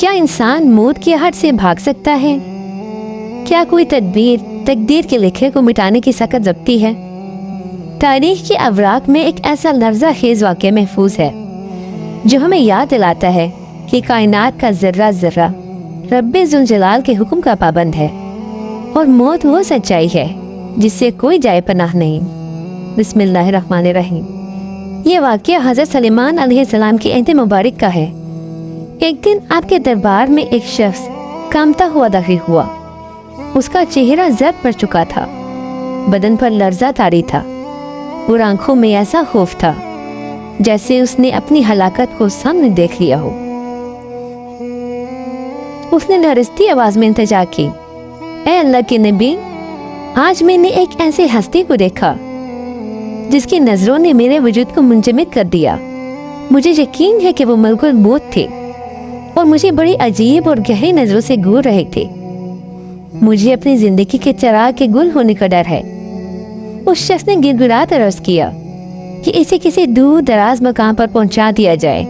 کیا انسان موت کی آہٹ سے بھاگ سکتا ہے؟ کیا کوئی تدبیر تقدیر کے لکھے کو مٹانے کی سکت ضبطی ہے؟ تاریخ کی اوراق میں ایک ایسا لرزہ خیز واقعہ محفوظ ہے جو ہمیں یاد دلاتا ہے کہ کائنات کا ذرہ ذرہ رب ذوالجلال کے حکم کا پابند ہے، اور موت وہ سچائی ہے جس سے کوئی جائے پناہ نہیں۔ بسم اللہ الرحمن الرحیم۔ یہ واقعہ حضرت سلیمان علیہ السلام کی عہد مبارک کا ہے۔ ایک دن آپ کے دربار میں ایک شخص کانپتا ہوا داخل ہوا۔ اس کا چہرہ زرد پڑ چکا تھا، بدن پر لرزہ طاری تھا اور آنکھوں میں ایسا خوف تھا جیسے اس نے اپنی ہلاکت کو سامنے دیکھ لیا ہو۔ اس نے لرزتی آواز میں التجا کی، اے اللہ کے نبی، آج میں نے ایک ایسے ہستی کو دیکھا جس کی نظروں نے میرے وجود کو منجمد کر دیا۔ مجھے یقین ہے کہ وہ ملک الموت تھے اور مجھے بڑی عجیب اور گہری نظروں سے گور رہے تھے۔ مجھے اپنی زندگی کے چراغ کے گل ہونے کا ڈر ہے۔ اس شخص نے گڑ گڑاتے عرض کیا کہ اسے کسی دور دراز مقام پر پہنچا دیا جائے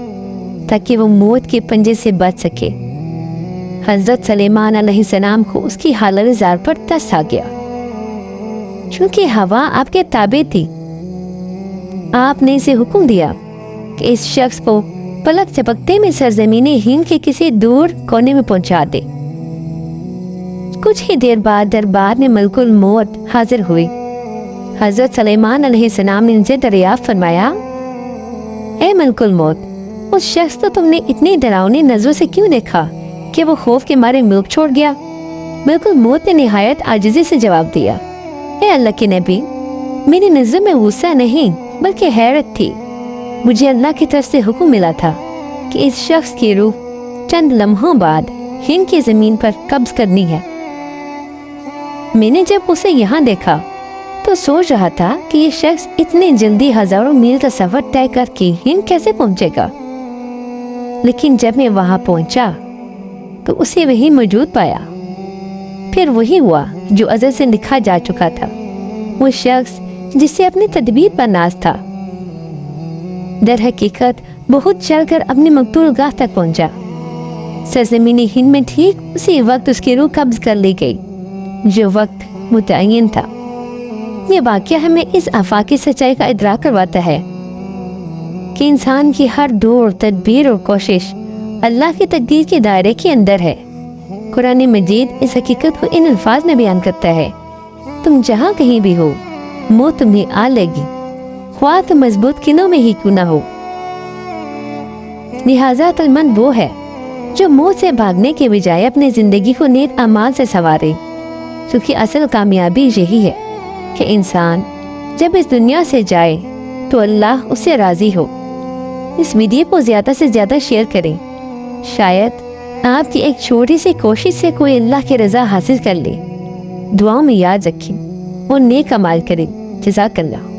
تاکہ وہ موت کے پنجے سے بچ سکے۔ حضرت سلیمان علیہ السلام کو اس کی حالت زار پر ترس آ گیا۔ چونکہ ہوا آپ کے تابع تھی، آپ نے اسے حکم دیا کہ اس شخص کو پلک جھپکتے میں سرزمین ہند کے کسی دور کونے میں پہنچا دے۔ کچھ ہی دیر بعد دربار میں ملک الموت حاضر ہوئی۔ حضرت سلیمان علیہ السلام نے ان سے دریافت فرمایا، اے ملک الموت، اس شخص تو تم نے اتنی ڈراؤنی نظروں سے کیوں دیکھا کہ وہ خوف کے مارے ملک چھوڑ گیا؟ ملک الموت نے نہایت عاجزی سے جواب دیا، اے اللہ کے نبی، میری نظر میں غصہ نہیں بلکہ حیرت تھی۔ مجھے اللہ کی طرف سے حکم ملا تھا کہ اس شخص کی روح چند لمحوں بعد ہند کی زمین پر قبض کرنی ہے۔ میں نے جب اسے یہاں دیکھا تو سوچ رہا تھا کہ یہ شخص اتنی جلدی ہزاروں میل کا سفر طے کر کے ہند کیسے پہنچے گا، لیکن جب میں وہاں پہنچا تو اسے وہی موجود پایا۔ پھر وہی ہوا جو ازل سے لکھا جا چکا تھا، وہ شخص جس سے اپنی تدبیر پر ناز تھا در حقیقت بہت چل کر اپنی مقتول گاہ تک پہنچا۔ سرزمین ہند میں ٹھیک اسی وقت اس کی روح قبض کر لی گئی جو وقت متعین تھا۔ یہ واقعہ ہمیں اس آفاقی سچائی کا ادراک کرواتا ہے کہ انسان کی ہر دور تدبیر اور کوشش اللہ کی تقدیر کے دائرے کے اندر ہے۔ قرآن مجید اس حقیقت کو ان الفاظ میں بیان کرتا ہے، تم جہاں کہیں بھی ہو موت تمہیں آ لے گی، خواہ تم مضبوط قلعوں میں ہی کیوں نہ ہو۔ لہٰذا عقلمند وہ ہے جو موت سے بھاگنے کے بجائے اپنی زندگی کو نیک اعمال سے سنوارے، کیونکہ اصل کامیابی یہی ہے کہ انسان جب اس دنیا سے جائے تو اللہ اس سے راضی ہو۔ اس ویڈیو کو زیادہ سے زیادہ شیئر کریں، شاید آپ کی ایک چھوٹی سی کوشش سے کوئی اللہ کی رضا حاصل کر لے۔ دعاؤں میں یاد رکھیں اور نیک اعمال کریں۔ جزاک اللہ۔